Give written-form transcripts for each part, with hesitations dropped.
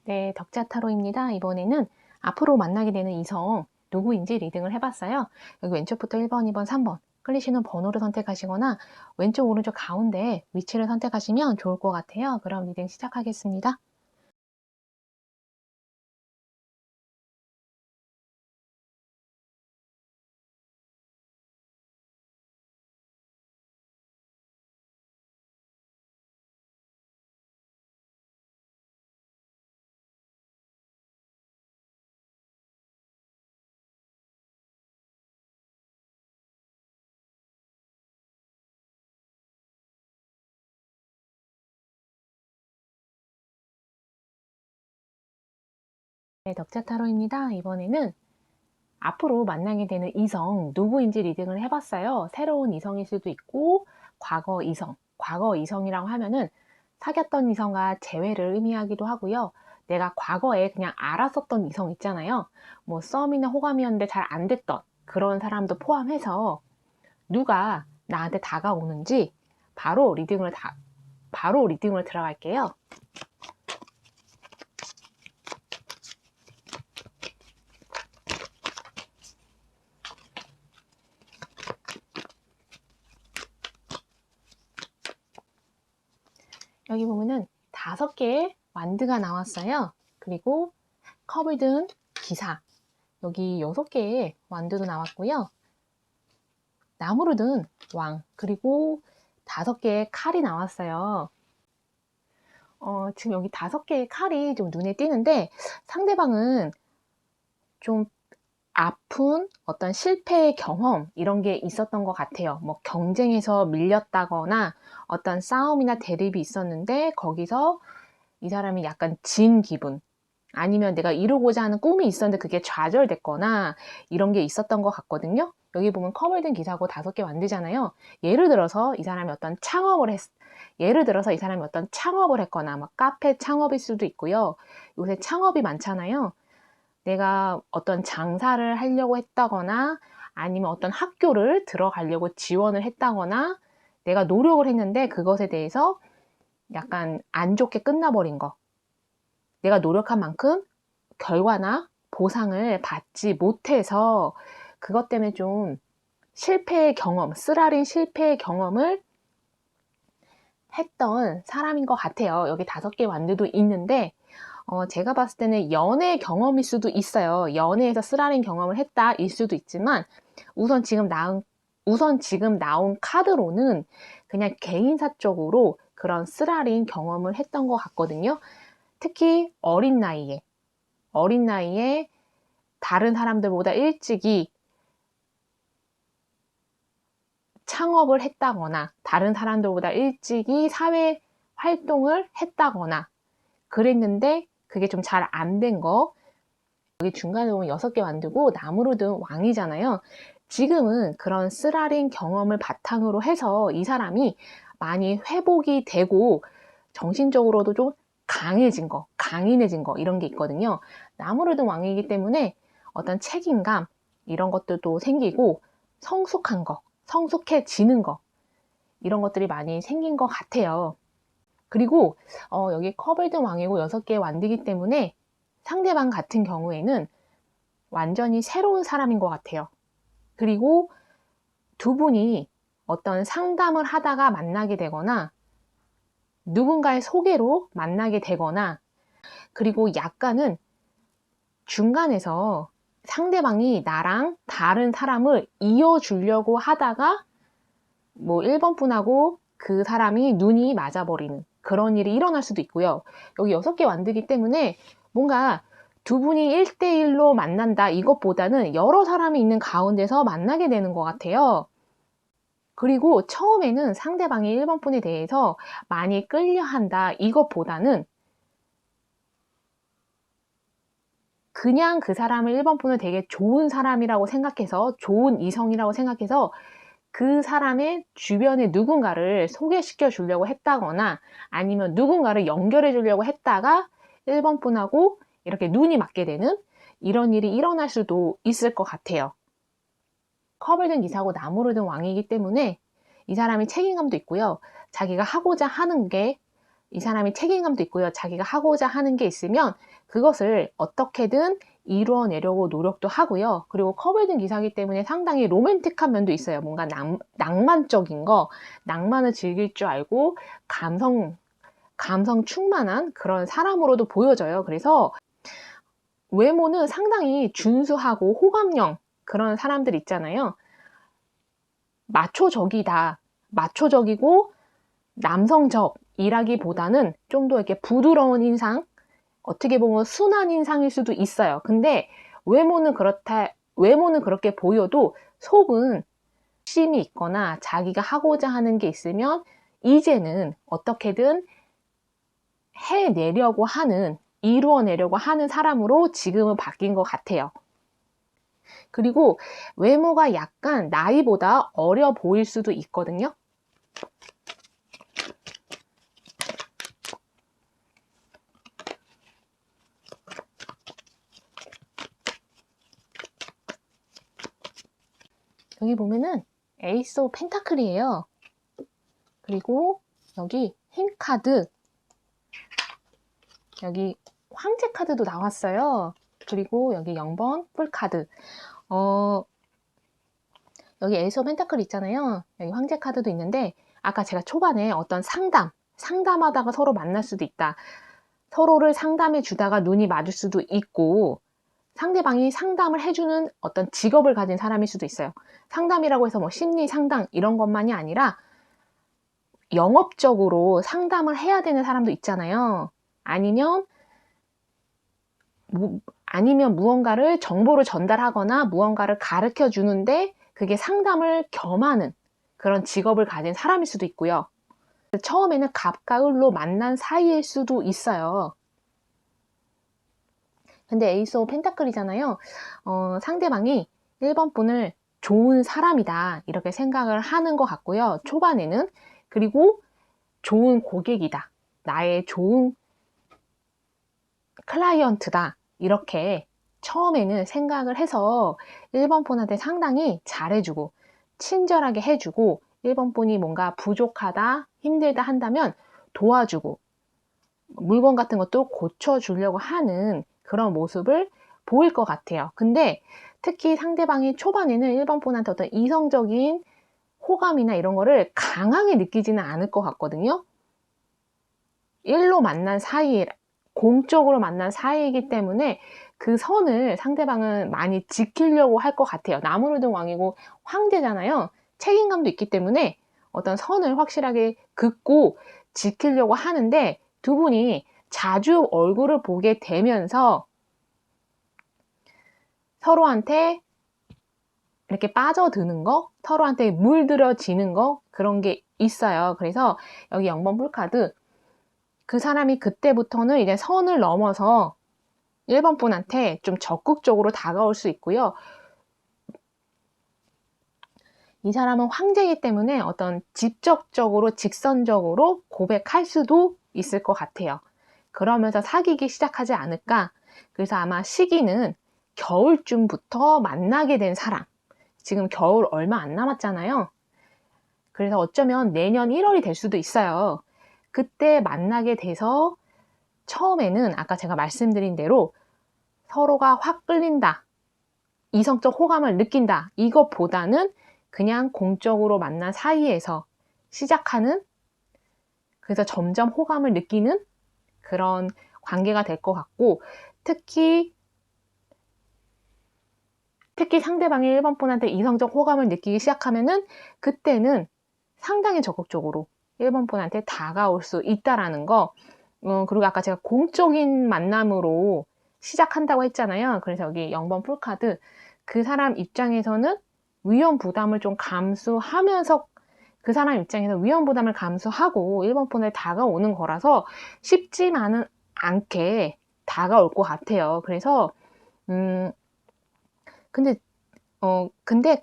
네, 덕자타로입니다. 이번에는 앞으로 만나게 되는 이성 누구인지 리딩을 해봤어요. 여기 왼쪽부터 1번, 2번, 3번 끌리시는 번호를 선택하시거나 왼쪽, 오른쪽 가운데 위치를 선택하시면 좋을 것 같아요. 그럼 리딩 시작하겠습니다. 네, 덕자타로입니다. 이번에는 앞으로 만나게 되는 이성 누구인지 리딩을 해봤어요. 새로운 이성일 수도 있고 과거 이성이라고 하면은 사귀었던 이성과 재회를 의미하기도 하고요. 내가 과거에 그냥 알았었던 이성 있잖아요. 뭐 썸이나 호감이었는데 잘 안 됐던 그런 사람도 포함해서 누가 나한테 다가오는지 바로 리딩을 들어갈게요. 여기 보면은 5개의 완드가 나왔어요. 그리고 컵을 든 기사, 여기 6개의 완드도 나왔고요. 나무를 든 왕, 그리고 5개의 칼이 나왔어요. 지금 여기 5개의 칼이 좀 눈에 띄는데 상대방은 좀 아픈 어떤 실패의 경험 이런 게 있었던 것 같아요. 뭐 경쟁에서 밀렸다거나 어떤 싸움이나 대립이 있었는데 거기서 이 사람이 약간 진 기분, 아니면 내가 이루고자 하는 꿈이 있었는데 그게 좌절됐거나 이런 게 있었던 것 같거든요. 여기 보면 컵을 든 기사고 5개 만들잖아요. 예를 들어서 이 사람이 어떤 창업을 했거나 막 카페 창업일 수도 있고요. 요새 창업이 많잖아요. 내가 어떤 장사를 하려고 했다거나 아니면 어떤 학교를 들어가려고 지원을 했다거나 내가 노력을 했는데 그것에 대해서 약간 안 좋게 끝나버린 거. 내가 노력한 만큼 결과나 보상을 받지 못해서 그것 때문에 좀 쓰라린 실패의 경험을 했던 사람인 것 같아요. 여기 5개 완드도 있는데 제가 봤을 때는 연애 경험일 수도 있어요. 연애에서 쓰라린 경험을 했다일 수도 있지만 우선 지금 나온 카드로는 그냥 개인사적으로 그런 쓰라린 경험을 했던 것 같거든요. 특히 어린 나이에 다른 사람들보다 일찍이 창업을 했다거나 다른 사람들보다 일찍이 사회 활동을 했다거나 그랬는데 그게 좀 잘 안 된 거. 여기 중간에 보면 6개 만들고 나무로 든 왕이잖아요. 지금은 그런 쓰라린 경험을 바탕으로 해서 이 사람이 많이 회복이 되고 정신적으로도 좀 강인해진 거 이런 게 있거든요. 나무로 든 왕이기 때문에 어떤 책임감 이런 것들도 생기고 성숙해지는 거 이런 것들이 많이 생긴 것 같아요. 그리고 여기 컵을 든 왕이고 6개의 완드이기 때문에 상대방 같은 경우에는 완전히 새로운 사람인 것 같아요. 그리고 두 분이 어떤 상담을 하다가 만나게 되거나 누군가의 소개로 만나게 되거나 그리고 약간은 중간에서 상대방이 나랑 다른 사람을 이어주려고 하다가 뭐 1번 분하고 그 사람이 눈이 맞아버리는 그런 일이 일어날 수도 있고요. 여기 6개 완드기 때문에 뭔가 두 분이 1대1로 만난다 이것보다는 여러 사람이 있는 가운데서 만나게 되는 것 같아요. 그리고 처음에는 상대방이 1번 분에 대해서 많이 끌려한다 이것보다는 그냥 그 사람을 1번 분을 되게 좋은 사람이라고 생각해서 좋은 이성이라고 생각해서 그 사람의 주변에 누군가를 소개시켜 주려고 했다거나 아니면 누군가를 연결해 주려고 했다가 1번 분하고 이렇게 눈이 맞게 되는 이런 일이 일어날 수도 있을 것 같아요. 컵을 든 기사고 나무를 든 왕이기 때문에 이 사람이 책임감도 있고요. 자기가 하고자 하는 게 이 사람이 책임감도 있고요. 자기가 하고자 하는 게 있으면 그것을 어떻게든 이루어내려고 노력도 하고요. 그리고 커브든 기사이기 때문에 상당히 로맨틱한 면도 있어요. 뭔가 낭만적인 거, 낭만을 즐길 줄 알고 감성 충만한 그런 사람으로도 보여져요. 그래서 외모는 상당히 준수하고 호감형 그런 사람들 있잖아요. 마초적이다. 마초적이고 남성적이라기보다는 좀 더 이렇게 부드러운 인상, 어떻게 보면 순한 인상일 수도 있어요. 근데 외모는 그렇게 보여도 속은 욕심이 있거나 자기가 하고자 하는 게 있으면 이제는 어떻게든 해내려고 하는, 이루어내려고 하는 사람으로 지금은 바뀐 것 같아요. 그리고 외모가 약간 나이보다 어려 보일 수도 있거든요. 여기 보면은 에이스 오브 펜타클이에요. 그리고 여기 흰 카드, 여기 황제 카드도 나왔어요. 그리고 여기 0번 풀 카드. 여기 에이스 오브 펜타클 있잖아요. 여기 황제 카드도 있는데 아까 제가 초반에 어떤 상담하다가 서로 만날 수도 있다. 서로를 상담해 주다가 눈이 맞을 수도 있고 상대방이 상담을 해주는 어떤 직업을 가진 사람일 수도 있어요. 상담이라고 해서 뭐 심리 상담 이런 것만이 아니라 영업적으로 상담을 해야 되는 사람도 있잖아요. 아니면 무언가를 정보를 전달하거나 무언가를 가르쳐 주는데 그게 상담을 겸하는 그런 직업을 가진 사람일 수도 있고요. 처음에는 갑과 을로 만난 사이일 수도 있어요. 근데 에이스 오브 펜타클이잖아요. 상대방이 1번 분을 좋은 사람이다 이렇게 생각을 하는 것 같고요. 초반에는. 그리고 좋은 고객이다. 나의 좋은 클라이언트다. 이렇게 처음에는 생각을 해서 1번 분한테 상당히 잘해주고 친절하게 해주고 1번 분이 뭔가 부족하다, 힘들다 한다면 도와주고 물건 같은 것도 고쳐주려고 하는 그런 모습을 보일 것 같아요. 근데 특히 상대방이 초반에는 1번 분한테 어떤 이성적인 호감이나 이런 거를 강하게 느끼지는 않을 것 같거든요. 1로 만난 사이, 공적으로 만난 사이이기 때문에 그 선을 상대방은 많이 지키려고 할 것 같아요. 나무르등 왕이고 황제잖아요. 책임감도 있기 때문에 어떤 선을 확실하게 긋고 지키려고 하는데 두 분이 자주 얼굴을 보게 되면서 서로한테 이렇게 빠져드는 거, 서로한테 물들어지는 거 그런 게 있어요. 그래서 여기 0번 풀카드 그 사람이 그때부터는 이제 선을 넘어서 1번 분한테 좀 적극적으로 다가올 수 있고요. 이 사람은 황제이기 때문에 어떤 직접적으로 직선적으로 고백할 수도 있을 것 같아요. 그러면서 사귀기 시작하지 않을까. 그래서 아마 시기는 겨울쯤부터 만나게 된 사람. 지금 겨울 얼마 안 남았잖아요. 그래서 어쩌면 내년 1월이 될 수도 있어요. 그때 만나게 돼서 처음에는 아까 제가 말씀드린 대로 서로가 확 끌린다. 이성적 호감을 느낀다. 이것보다는 그냥 공적으로 만난 사이에서 시작하는, 그래서 점점 호감을 느끼는 그런 관계가 될 것 같고, 특히 상대방이 1번 분한테 이성적 호감을 느끼기 시작하면은 그때는 상당히 적극적으로 1번 분한테 다가올 수 있다라는 거. 그리고 아까 제가 공적인 만남으로 시작한다고 했잖아요. 그래서 여기 0번 풀카드 그 사람 입장에서는 위험 부담을 좀 감수하면서 그 사람 입장에서 위험 부담을 감수하고 1번 분에 다가오는 거라서 쉽지만은 않게 다가올 것 같아요. 그래서 근데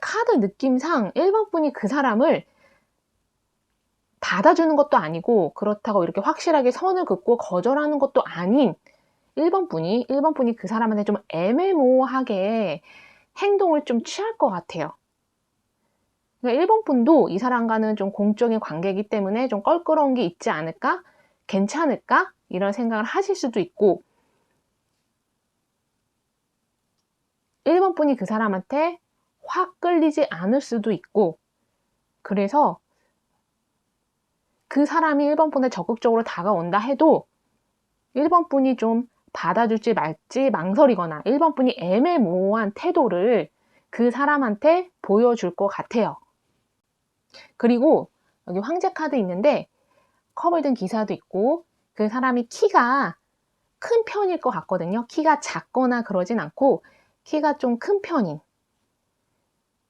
카드 느낌상 1번 분이 그 사람을 받아주는 것도 아니고 그렇다고 이렇게 확실하게 선을 긋고 거절하는 것도 아닌 1번 분이 그 사람한테 좀 애매모호하게 행동을 좀 취할 것 같아요. 그러니까 1번 분도 이 사람과는 좀 공적인 관계이기 때문에 좀 껄끄러운 게 있지 않을까? 괜찮을까? 이런 생각을 하실 수도 있고 1번 분이 그 사람한테 확 끌리지 않을 수도 있고 그래서 그 사람이 1번 분에 적극적으로 다가온다 해도 1번 분이 좀 받아줄지 말지 망설이거나 1번 분이 애매모호한 태도를 그 사람한테 보여줄 것 같아요. 그리고 여기 황제 카드 있는데 컵을 든 기사도 있고 그 사람이 키가 큰 편일 것 같거든요. 키가 작거나 그러진 않고 키가 좀 큰 편인.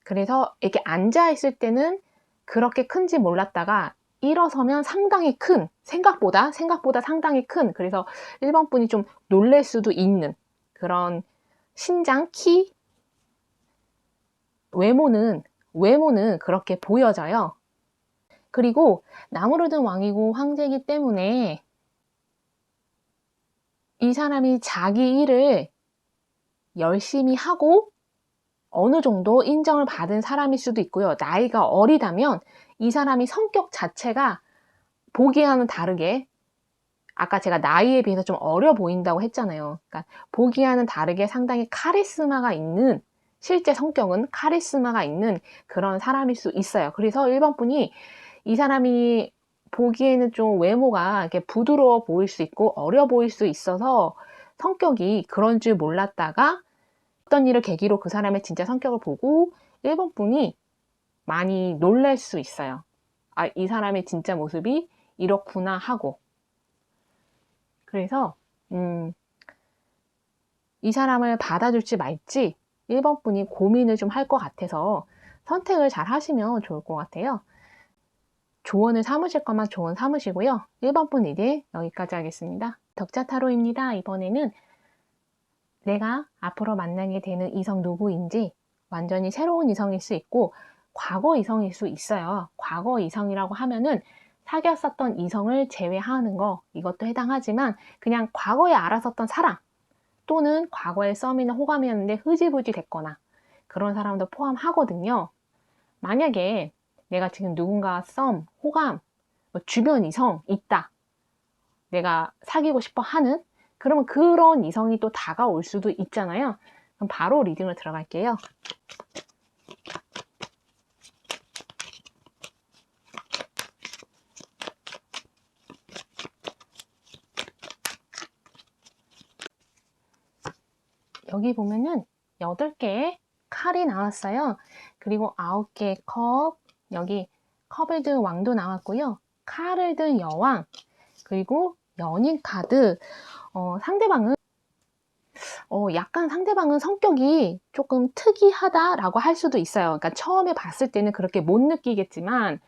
그래서 이렇게 앉아있을 때는 그렇게 큰지 몰랐다가 일어서면 상당히 큰, 생각보다 상당히 큰, 그래서 1번 분이 좀 놀랄 수도 있는 그런 신장, 키, 외모는 그렇게 보여져요. 그리고 나무를 든 왕이고 황제이기 때문에 이 사람이 자기 일을 열심히 하고 어느 정도 인정을 받은 사람일 수도 있고요. 나이가 어리다면 이 사람이 성격 자체가 보기와는 다르게 아까 제가 나이에 비해서 좀 어려 보인다고 했잖아요. 그러니까 보기와는 다르게 상당히 카리스마가 있는 실제 성격은 카리스마가 있는 그런 사람일 수 있어요. 그래서 1번 분이 이 사람이 보기에는 좀 외모가 이렇게 부드러워 보일 수 있고 어려 보일 수 있어서 성격이 그런 줄 몰랐다가 어떤 일을 계기로 그 사람의 진짜 성격을 보고 1번 분이 많이 놀랄 수 있어요. 아, 이 사람의 진짜 모습이 이렇구나 하고. 그래서 이 사람을 받아줄지 말지 1번 분이 고민을 좀 할 것 같아서 선택을 잘 하시면 좋을 것 같아요. 조언을 삼으실 거면 조언 삼으시고요. 1번 분 리딩 여기까지 하겠습니다. 덕자타로입니다. 이번에는 내가 앞으로 만나게 되는 이성 누구인지 완전히 새로운 이성일 수 있고 과거 이성일 수 있어요. 과거 이성이라고 하면은 사귀었었던 이성을 제외하는 거 이것도 해당하지만 그냥 과거에 알았었던 사람 또는 과거에 썸이나 호감이었는데 흐지부지 됐거나 그런 사람도 포함하거든요. 만약에 내가 지금 누군가 썸, 호감, 주변 이성 있다. 내가 사귀고 싶어 하는 그러면 그런 이성이 또 다가올 수도 있잖아요. 그럼 바로 리딩을 들어갈게요. 여기 보면은 8개의 칼이 나왔어요. 그리고 9개의 컵, 여기 컵을 든 왕도 나왔고요. 칼을 든 여왕, 그리고 연인 카드. 약간 상대방은 성격이 조금 특이하다라고 할 수도 있어요. 그러니까 처음에 봤을 때는 그렇게 못 느끼겠지만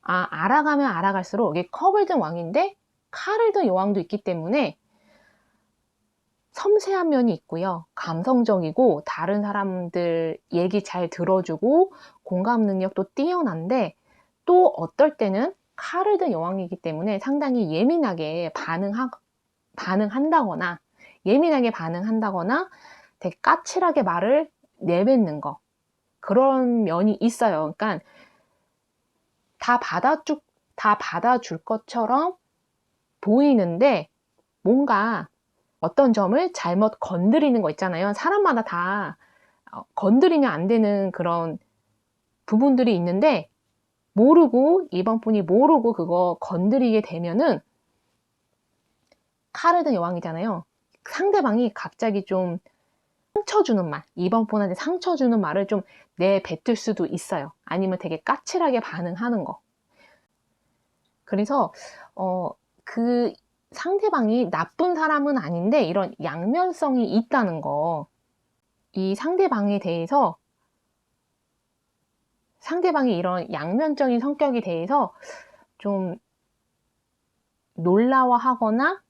알아가면 알아갈수록 이게 컵을 든 왕인데 칼을 든 여왕도 있기 때문에 섬세한 면이 있고요. 감성적이고 다른 사람들 얘기 잘 들어주고 공감 능력도 뛰어난데 또 어떨 때는 칼을 든 여왕이기 때문에 상당히 예민하게 반응한다거나 되게 까칠하게 말을 내뱉는 거 그런 면이 있어요. 그러니까 다 받아줄 것처럼 보이는데 뭔가 어떤 점을 잘못 건드리는 거 있잖아요. 사람마다 다 건드리면 안 되는 그런 부분들이 있는데 이번 분이 모르고 그거 건드리게 되면은 칼을 든 여왕이잖아요. 상대방이 갑자기 좀 상처 주는 말, 이번 분한테 상처 주는 말을 좀 내뱉을 수도 있어요. 아니면 되게 까칠하게 반응하는 거. 그래서 그 상대방이 나쁜 사람은 아닌데 이런 양면성이 있다는 거. 이 상대방에 대해서 상대방이 이런 양면적인 성격에 대해서 좀 놀라워하거나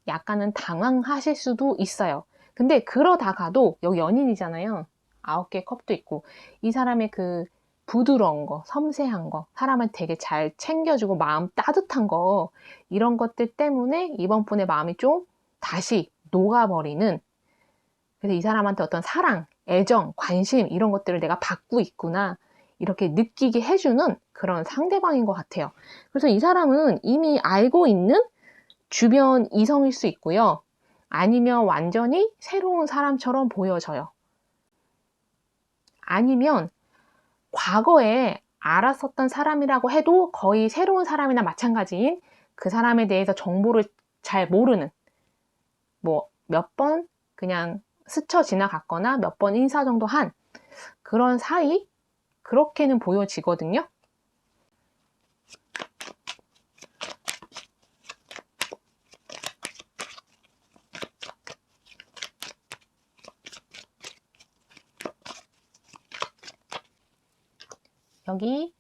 약간은 당황하실 수도 있어요. 근데 그러다가도 여기 연인이잖아요. 9개 컵도 있고 이 사람의 그 부드러운 거, 섬세한 거, 사람을 되게 잘 챙겨주고 마음 따뜻한 거 이런 것들 때문에 이번 분의 마음이 좀 다시 녹아버리는 그래서 이 사람한테 어떤 사랑, 애정, 관심 이런 것들을 내가 받고 있구나 이렇게 느끼게 해주는 그런 상대방인 것 같아요. 그래서 이 사람은 이미 알고 있는 주변 이성일 수 있고요. 아니면 완전히 새로운 사람처럼 보여져요. 아니면 과거에 알았었던 사람이라고 해도 거의 새로운 사람이나 마찬가지인 그 사람에 대해서 정보를 잘 모르는, 뭐 몇 번 그냥 스쳐 지나갔거나 몇 번 인사 정도 한 그런 사이, 그렇게는 보여지거든요. 여기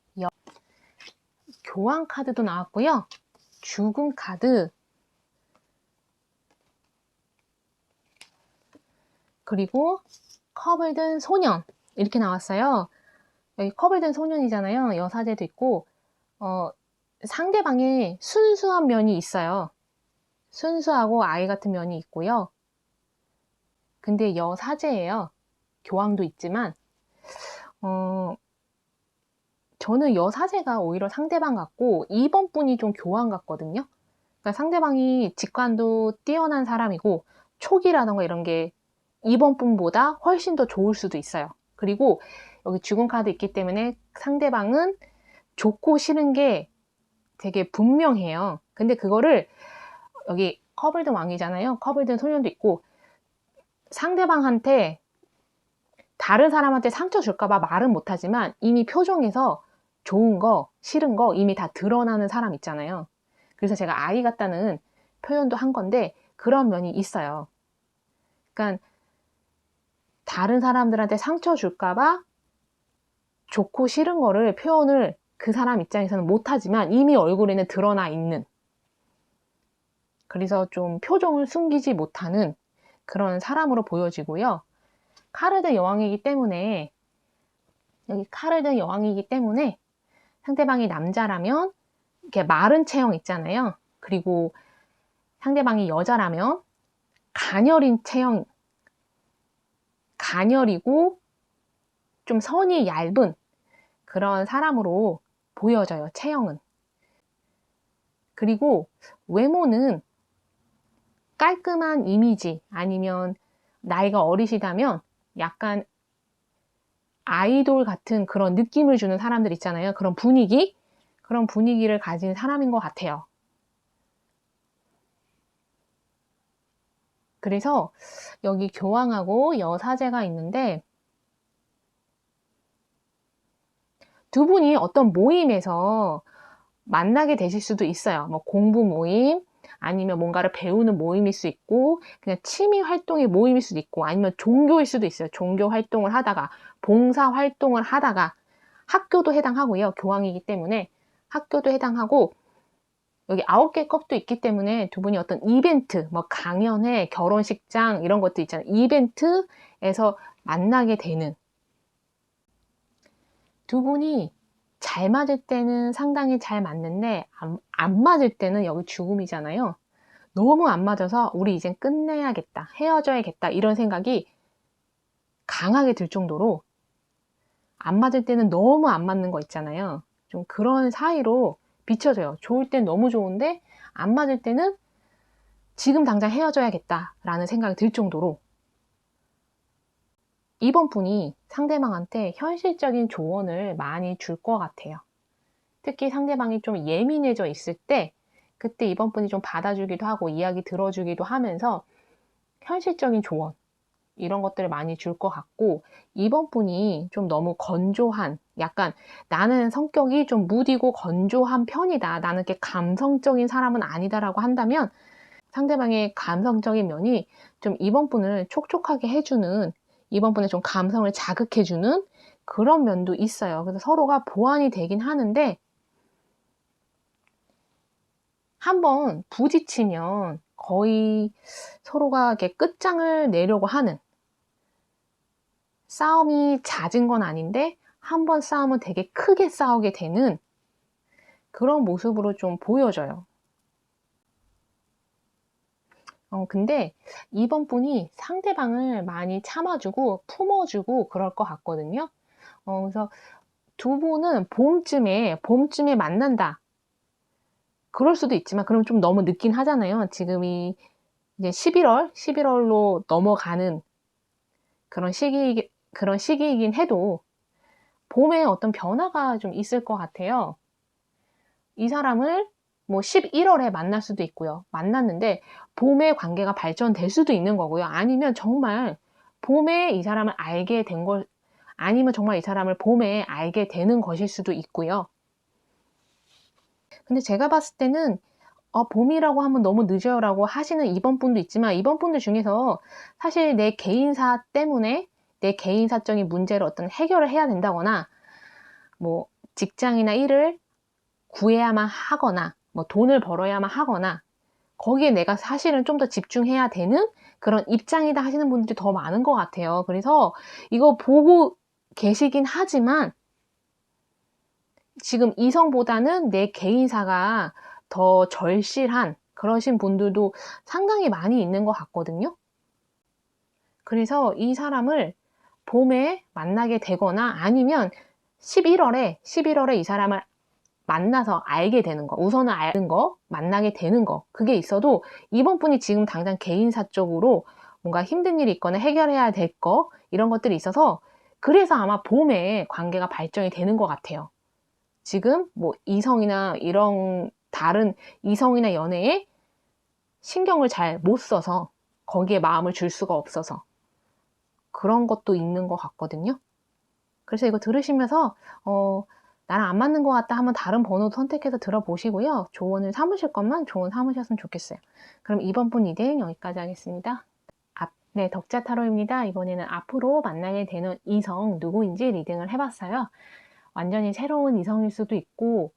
교황 카드도 나왔고요. 죽음 카드, 그리고 컵을 든 소년, 이렇게 나왔어요. 여기 컵을 든 소년이잖아요. 여사제도 있고, 상대방의 순수한 면이 있어요. 순수하고 아이 같은 면이 있고요. 근데 여사제예요. 교황도 있지만, 저는 여사제가 오히려 상대방 같고 2번 분이 좀 교황 같거든요. 그러니까 상대방이 직관도 뛰어난 사람이고 촉이라던가 이런 게 2번 분보다 훨씬 더 좋을 수도 있어요. 그리고 여기 죽은 카드 있기 때문에 상대방은 좋고 싫은 게 되게 분명해요. 근데 그거를, 여기 컵을 든 왕이잖아요. 컵을 든 소년도 있고, 상대방한테, 다른 사람한테 상처 줄까봐 말은 못하지만 이미 표정에서 좋은 거, 싫은 거 이미 다 드러나는 사람 있잖아요. 그래서 제가 아이 같다는 표현도 한 건데 그런 면이 있어요. 그러니까 다른 사람들한테 상처 줄까봐 좋고 싫은 거를 표현을 그 사람 입장에서는 못하지만 이미 얼굴에는 드러나 있는, 그래서 좀 표정을 숨기지 못하는 그런 사람으로 보여지고요. 카르드 여왕이기 때문에, 여기 카르드 여왕이기 때문에 상대방이 남자라면 이렇게 마른 체형 있잖아요. 그리고 상대방이 여자라면 가녀린 체형, 가녀리고 좀 선이 얇은 그런 사람으로 보여져요, 체형은. 그리고 외모는 깔끔한 이미지, 아니면 나이가 어리시다면 약간 아이돌 같은 그런 느낌을 주는 사람들 있잖아요. 그런 분위기, 그런 분위기를 가진 사람인 것 같아요. 그래서 여기 교황하고 여사제가 있는데, 두 분이 어떤 모임에서 만나게 되실 수도 있어요. 뭐 공부 모임, 아니면 뭔가를 배우는 모임일 수 있고, 그냥 취미 활동의 모임일 수도 있고, 아니면 종교일 수도 있어요. 종교 활동을 하다가, 봉사 활동을 하다가, 학교도 해당하고요. 교황이기 때문에 학교도 해당하고, 여기 9개 컵도 있기 때문에 두 분이 어떤 이벤트, 뭐 강연회, 결혼식장 이런 것도 있잖아요. 이벤트에서 만나게 되는, 두 분이 잘 맞을 때는 상당히 잘 맞는데 안 맞을 때는, 여기 죽음이잖아요. 너무 안 맞아서 우리 이젠 끝내야겠다, 헤어져야겠다 이런 생각이 강하게 들 정도로, 안 맞을 때는 너무 안 맞는 거 있잖아요. 좀 그런 사이로 비춰져요. 좋을 땐 너무 좋은데 안 맞을 때는 지금 당장 헤어져야겠다라는 생각이 들 정도로, 이번 분이 상대방한테 현실적인 조언을 많이 줄 것 같아요. 특히 상대방이 좀 예민해져 있을 때, 그때 이번 분이 좀 받아주기도 하고 이야기 들어주기도 하면서 현실적인 조언, 이런 것들을 많이 줄 것 같고, 이번 분이 좀 너무 건조한, 약간 나는 성격이 좀 무디고 건조한 편이다, 나는 이렇게 감성적인 사람은 아니다라고 한다면, 상대방의 감성적인 면이 좀 이번 분을 촉촉하게 해주는, 이번 분의 좀 감성을 자극해주는 그런 면도 있어요. 그래서 서로가 보완이 되긴 하는데, 한번 부딪히면 거의 서로가 이렇게 끝장을 내려고 하는, 싸움이 잦은 건 아닌데 한번 싸우면 되게 크게 싸우게 되는 그런 모습으로 좀 보여져요. 근데 이번 분이 상대방을 많이 참아주고 품어주고 그럴 것 같거든요. 그래서 두 분은 봄쯤에 만난다, 그럴 수도 있지만 그럼 좀 너무 늦긴 하잖아요. 지금이 이제 11월로 넘어가는 그런 시기이긴 해도 봄에 어떤 변화가 좀 있을 것 같아요. 이 사람을 뭐 11월에 만날 수도 있고요. 만났는데 봄에 관계가 발전될 수도 있는 거고요. 아니면 정말 봄에 이 사람을 알게 된 걸, 아니면 정말 이 사람을 봄에 알게 되는 것일 수도 있고요. 근데 제가 봤을 때는 봄이라고 하면 너무 늦어요라고 하시는 이번 분도 있지만, 이번 분들 중에서 사실 내 개인사 때문에 내 개인사적인 문제를 어떤 해결을 해야 된다거나, 뭐 직장이나 일을 구해야만 하거나, 뭐 돈을 벌어야만 하거나, 거기에 내가 사실은 좀 더 집중해야 되는 그런 입장이다 하시는 분들이 더 많은 것 같아요. 그래서 이거 보고 계시긴 하지만 지금 이성보다는 내 개인사가 더 절실한 그러신 분들도 상당히 많이 있는 것 같거든요. 그래서 이 사람을 봄에 만나게 되거나 아니면 11월에 이 사람을 만나서 알게 되는 거, 우선은 아는 거, 만나게 되는 거, 그게 있어도 이번 분이 지금 당장 개인사적으로 뭔가 힘든 일이 있거나 해결해야 될 거, 이런 것들이 있어서 그래서 아마 봄에 관계가 발전이 되는 것 같아요. 지금 뭐 이성이나 이런 다른 이성이나 연애에 신경을 잘 못 써서 거기에 마음을 줄 수가 없어서 그런 것도 있는 것 같거든요. 그래서 이거 들으시면서 나랑 안 맞는 것 같다 하면 다른 번호 선택해서 들어보시고요. 조언을 삼으실 것만 조언 삼으셨으면 좋겠어요. 그럼 이번 분 리딩 여기까지 하겠습니다. 네, 덕자 타로입니다. 이번에는 앞으로 만나게 되는 이성 누구인지 리딩을 해봤어요. 완전히 새로운 이성일 수도 있고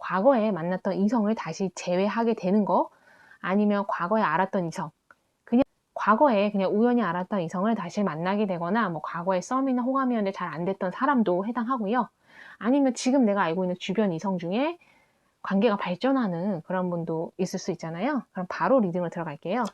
과거에 만났던 이성을 다시 재회하게 되는 거, 아니면 과거에 알았던 이성, 과거에 그냥 우연히 알았던 이성을 다시 만나게 되거나, 뭐 과거에 썸이나 호감이었는데 잘 안 됐던 사람도 해당하고요. 아니면 지금 내가 알고 있는 주변 이성 중에 관계가 발전하는 그런 분도 있을 수 있잖아요. 그럼 바로 리딩을 들어갈게요.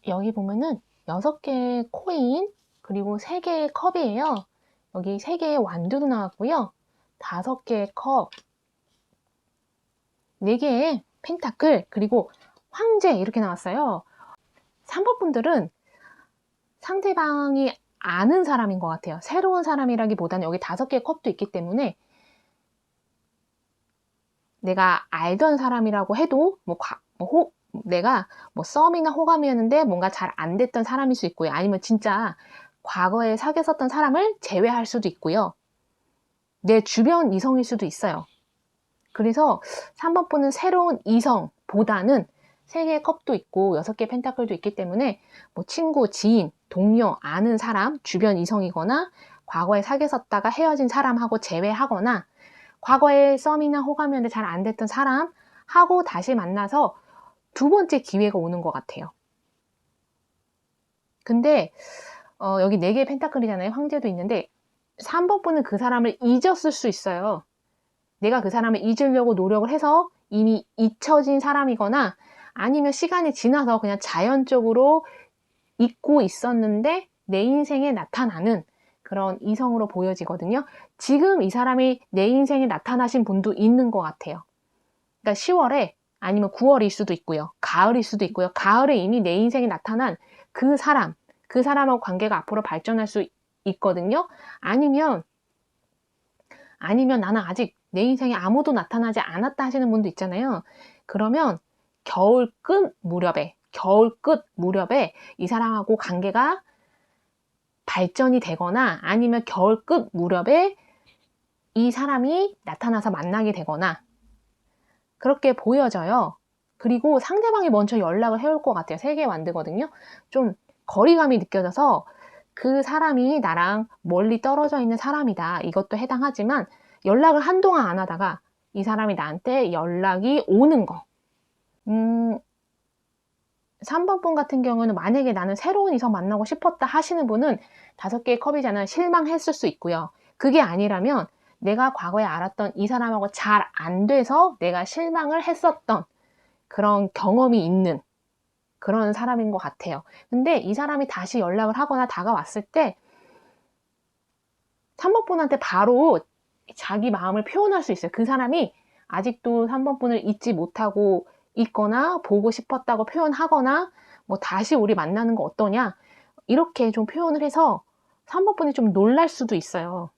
여기 보면은 6개의 코인, 그리고 3개의 컵이에요. 여기 3개의 완두도 나왔고요. 5개의 컵, 4개의 펜타클, 그리고 황제 이렇게 나왔어요. 3번 분들은 상대방이 아는 사람인 것 같아요. 새로운 사람이라기보다는 여기 5개의 컵도 있기 때문에 내가 알던 사람이라고 해도 내가 뭐 썸이나 호감이었는데 뭔가 잘 안 됐던 사람일 수 있고요. 아니면 진짜 과거에 사귀었었던 사람을 제외할 수도 있고요. 내 주변 이성일 수도 있어요. 그래서 3번 분은 새로운 이성보다는 3개의 컵도 있고 6개의 펜타클도 있기 때문에 뭐 친구, 지인, 동료, 아는 사람, 주변 이성이거나 과거에 사귀었다가 헤어진 사람하고 재회하거나 과거에 썸이나 호감이었는데 잘 안 됐던 사람하고 다시 만나서 2번째 기회가 오는 것 같아요. 근데 여기 4개의 펜타클이잖아요. 황제도 있는데 3번 분은 그 사람을 잊었을 수 있어요. 내가 그 사람을 잊으려고 노력을 해서 이미 잊혀진 사람이거나 아니면 시간이 지나서 그냥 자연적으로 잊고 있었는데 내 인생에 나타나는 그런 이성으로 보여지거든요. 지금 이 사람이 내 인생에 나타나신 분도 있는 것 같아요. 그러니까 10월에 아니면 9월일 수도 있고요. 가을일 수도 있고요. 가을에 이미 내 인생에 나타난 그 사람하고 관계가 앞으로 발전할 수 있거든요. 아니면 나는 아직 내 인생에 아무도 나타나지 않았다 하시는 분도 있잖아요. 그러면 겨울 끝 무렵에 이 사람하고 관계가 발전이 되거나 아니면 겨울 끝 무렵에 이 사람이 나타나서 만나게 되거나 그렇게 보여져요. 그리고 상대방이 먼저 연락을 해올 것 같아요. 3개 완드거든요. 좀 거리감이 느껴져서 그 사람이 나랑 멀리 떨어져 있는 사람이다. 이것도 해당하지만 연락을 한동안 안 하다가 이 사람이 나한테 연락이 오는 거. 3번 분 같은 경우는 만약에 나는 새로운 이성 만나고 싶었다 하시는 분은 5개의 컵이잖아요. 실망했을 수 있고요. 그게 아니라면 내가 과거에 알았던 이 사람하고 잘 안 돼서 내가 실망을 했었던 그런 경험이 있는 그런 사람인 것 같아요. 근데 이 사람이 다시 연락을 하거나 다가왔을 때 3번 분한테 바로 자기 마음을 표현할 수 있어요. 그 사람이 아직도 3번 분을 잊지 못하고 있거나 보고 싶었다고 표현하거나 뭐 다시 우리 만나는 거 어떠냐 이렇게 좀 표현을 해서 3번 분이 좀 놀랄 수도 있어요.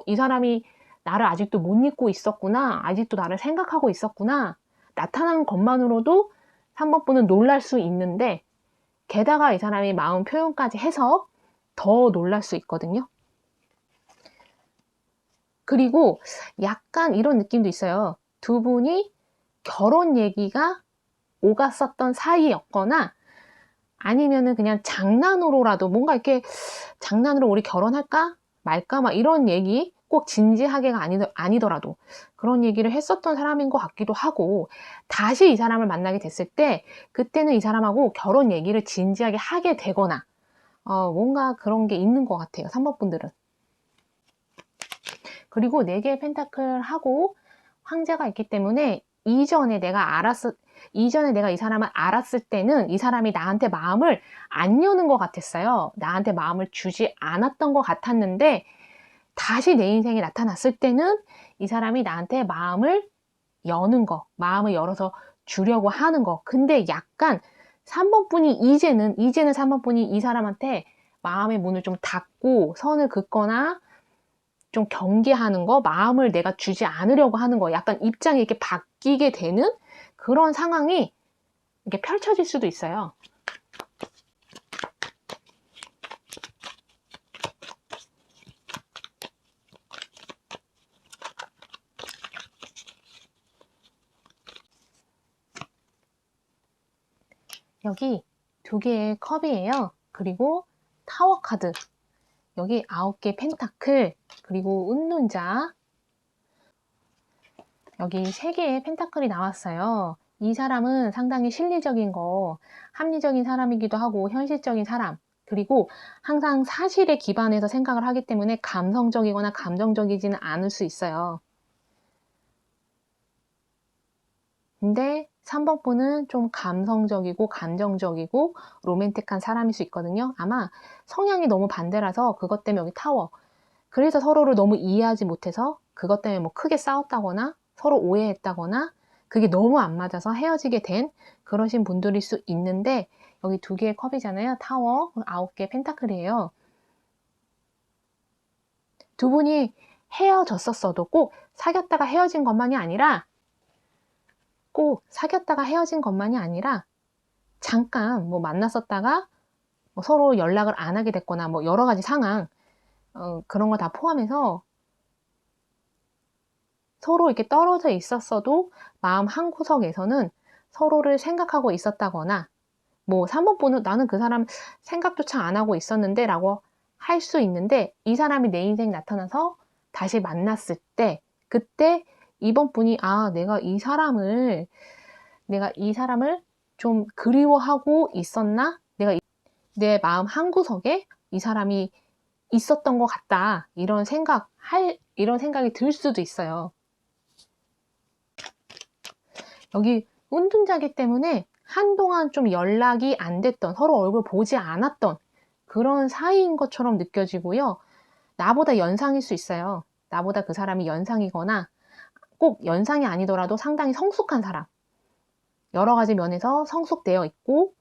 이 사람이 나를 아직도 못 잊고 있었구나. 아직도 나를 생각하고 있었구나. 나타난 것만으로도 3번 분은 놀랄 수 있는데 게다가 이 사람이 마음 표현까지 해서 더 놀랄 수 있거든요. 그리고 약간 이런 느낌도 있어요. 두 분이 결혼 얘기가 오갔었던 사이였거나 아니면은 그냥 장난으로라도 뭔가 이렇게 장난으로 우리 결혼할까 말까 막 이런 얘기 꼭 진지하게가 아니더라도 그런 얘기를 했었던 사람인 것 같기도 하고 다시 이 사람을 만나게 됐을 때 그때는 이 사람하고 결혼 얘기를 진지하게 하게 되거나 뭔가 그런 게 있는 것 같아요. 3번 분들은. 그리고 4개의 펜타클하고 황제가 있기 때문에 이전에 내가 이 사람을 알았을 때는 이 사람이 나한테 마음을 안 여는 것 같았어요. 나한테 마음을 주지 않았던 것 같았는데 다시 내 인생에 나타났을 때는 이 사람이 나한테 마음을 여는 거, 마음을 열어서 주려고 하는 거. 근데 약간 3번 분이 이제는 3번 분이 이 사람한테 마음의 문을 좀 닫고 선을 긋거나 좀 경계하는 거, 마음을 내가 주지 않으려고 하는 거, 약간 입장이 이렇게 바뀌게 되는 그런 상황이 이렇게 펼쳐질 수도 있어요. 여기 2개의 컵이에요. 그리고 타워 카드, 여기 9개 펜타클, 그리고 운눈자, 여기 3개의 펜타클이 나왔어요. 이 사람은 상당히 실리적인 거, 합리적인 사람이기도 하고 현실적인 사람, 그리고 항상 사실에 기반해서 생각을 하기 때문에 감성적이거나 감정적이지는 않을 수 있어요. 근데 3번 분은 좀 감성적이고 감정적이고 로맨틱한 사람일 수 있거든요. 아마 성향이 너무 반대라서 그것 때문에 여기 타워, 그래서 서로를 너무 이해하지 못해서 그것 때문에 뭐 크게 싸웠다거나 서로 오해했다거나 그게 너무 안 맞아서 헤어지게 된 그러신 분들일 수 있는데 여기 2개의 컵이잖아요. 타워, 9개 펜타클이에요. 두 분이 헤어졌었어도 꼭 사귀었다가 헤어진 것만이 아니라 잠깐 뭐 만났었다가 뭐 서로 연락을 안 하게 됐거나 뭐 여러 가지 상황 그런 거 다 포함해서 서로 이렇게 떨어져 있었어도 마음 한구석에서는 서로를 생각하고 있었다거나 뭐 3번 분은 나는 그 사람 생각조차 안 하고 있었는데 라고 할 수 있는데 이 사람이 내 인생에 나타나서 다시 만났을 때 그때 2번 분이 내가 이 사람을 좀 그리워하고 있었나? 내 마음 한구석에 이 사람이 있었던 것 같다. 이런 생각이 들 수도 있어요. 여기 운둔자기 때문에 한동안 좀 연락이 안 됐던, 서로 얼굴 보지 않았던 그런 사이인 것처럼 느껴지고요. 나보다 연상일 수 있어요. 나보다 그 사람이 연상이거나 꼭 연상이 아니더라도 상당히 성숙한 사람. 여러 가지 면에서 성숙되어 있고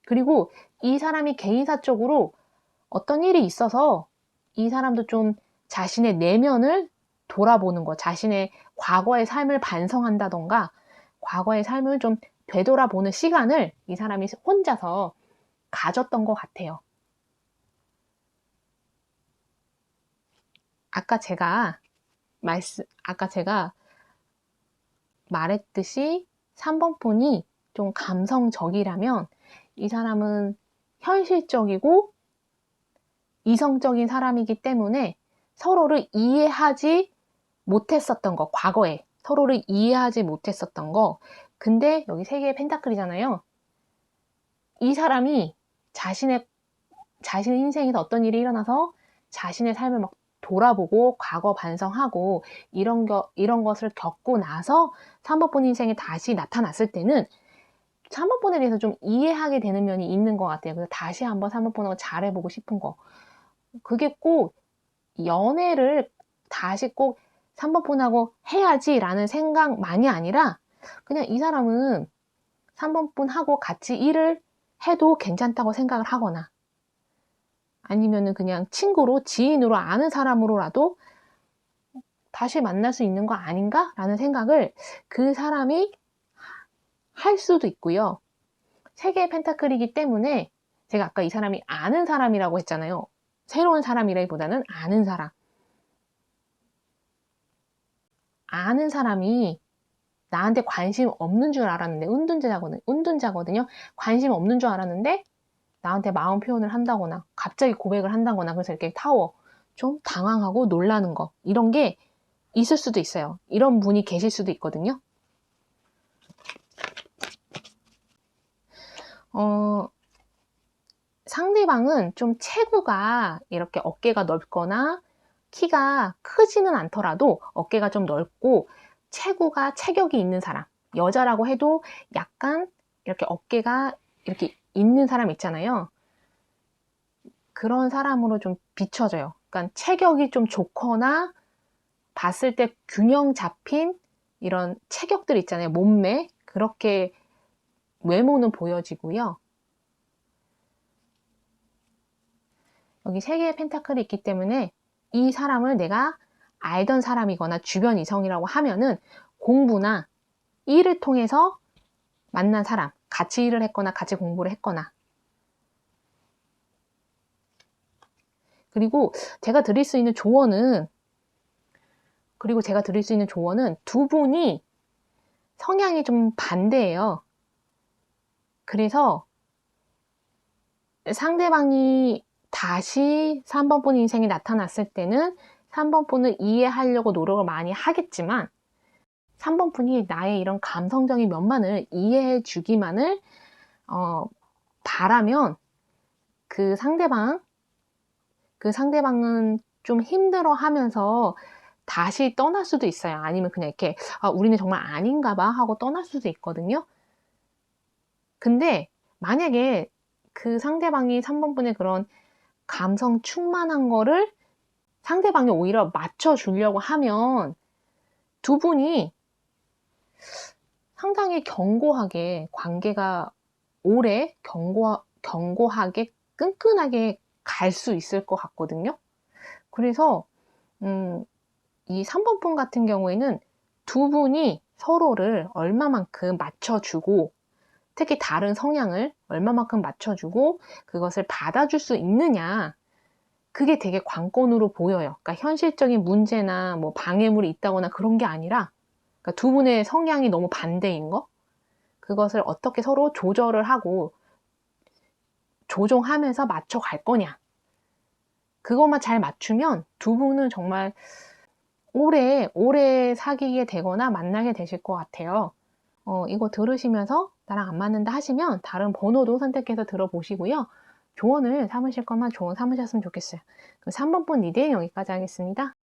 그리고 이 사람이 개인사적으로 어떤 일이 있어서 이 사람도 좀 자신의 내면을 돌아보는 거, 자신의 과거의 삶을 반성한다던가 과거의 삶을 좀 되돌아보는 시간을 이 사람이 혼자서 가졌던 것 같아요. 아까 제가 말했듯이 3번 분이 좀 감성적이라면 이 사람은 현실적이고 이성적인 사람이기 때문에 서로를 이해하지 못했었던 거, 과거에 서로를 이해하지 못했었던 거. 근데 여기 3개의 펜타클이잖아요. 이 사람이 자신의 인생에서 어떤 일이 일어나서 자신의 삶을 막 돌아보고 과거 반성하고 이런 것을 겪고 나서 3번 분 인생에 다시 나타났을 때는 3번 분에 대해서 좀 이해하게 되는 면이 있는 것 같아요. 그래서 다시 한번 3번 분하고 잘해보고 싶은 거. 그게 꼭 연애를 다시 꼭 3번 분하고 해야지라는 생각만이 아니라 그냥 이 사람은 3번 분하고 같이 일을 해도 괜찮다고 생각을 하거나 아니면은 그냥 친구로, 지인으로 아는 사람으로라도 다시 만날 수 있는 거 아닌가? 라는 생각을 그 사람이 할 수도 있고요. 3개의 펜타클이기 때문에 제가 아까 이 사람이 아는 사람이라고 했잖아요. 새로운 사람이라기보다는 아는 사람. 아는 사람이 나한테 관심 없는 줄 알았는데, 은둔자거든요. 관심 없는 줄 알았는데 나한테 마음 표현을 한다거나 갑자기 고백을 한다거나 그래서 이렇게 좀 당황하고 놀라는 거 이런 게 있을 수도 있어요. 이런 분이 계실 수도 있거든요. 상대방은 좀 체구가 이렇게 어깨가 넓거나 키가 크지는 않더라도 어깨가 좀 넓고 체격이 있는 사람, 여자라고 해도 약간 이렇게 어깨가 이렇게 있는 사람 있잖아요. 그런 사람으로 좀 비춰져요. 그러니까 체격이 좀 좋거나 봤을 때 균형 잡힌 이런 체격들 있잖아요. 몸매. 그렇게 외모는 보여지고요. 여기 3개의 펜타클이 있기 때문에 이 사람을 내가 알던 사람이거나 주변 이성이라고 하면은 공부나 일을 통해서 만난 사람, 같이 일을 했거나 같이 공부를 했거나 그리고 제가 드릴 수 있는 조언은 두 분이 성향이 좀 반대예요. 그래서 상대방이 다시 3번 분 인생에 나타났을 때는 3번 분을 이해하려고 노력을 많이 하겠지만 3번 분이 나의 이런 감성적인 면만을 이해해 주기만을 바라면 그 상대방은 좀 힘들어 하면서 다시 떠날 수도 있어요. 아니면 그냥 이렇게 우리는 정말 아닌가 봐 하고 떠날 수도 있거든요. 근데 만약에 그 상대방이 3번 분의 그런 감성 충만한 거를 상대방이 오히려 맞춰주려고 하면 두 분이 상당히 견고하게 관계가 오래 견고하게 끈끈하게 갈 수 있을 것 같거든요. 그래서 이 3번 분 같은 경우에는 두 분이 서로를 얼마만큼 맞춰주고 특히 다른 성향을 얼마만큼 맞춰주고 그것을 받아줄 수 있느냐 그게 되게 관건으로 보여요. 그러니까 현실적인 문제나 뭐 방해물이 있다거나 그런 게 아니라 그러니까 두 분의 성향이 너무 반대인 거 그것을 어떻게 서로 조절을 하고 조종하면서 맞춰갈 거냐 그것만 잘 맞추면 두 분은 정말 오래 사귀게 되거나 만나게 되실 것 같아요. 이거 들으시면서 나랑 안 맞는다 하시면 다른 번호도 선택해서 들어보시고요. 조언을 삼으실 것만 조언 삼으셨으면 좋겠어요. 그럼 3번 분 리딩 여기까지 하겠습니다.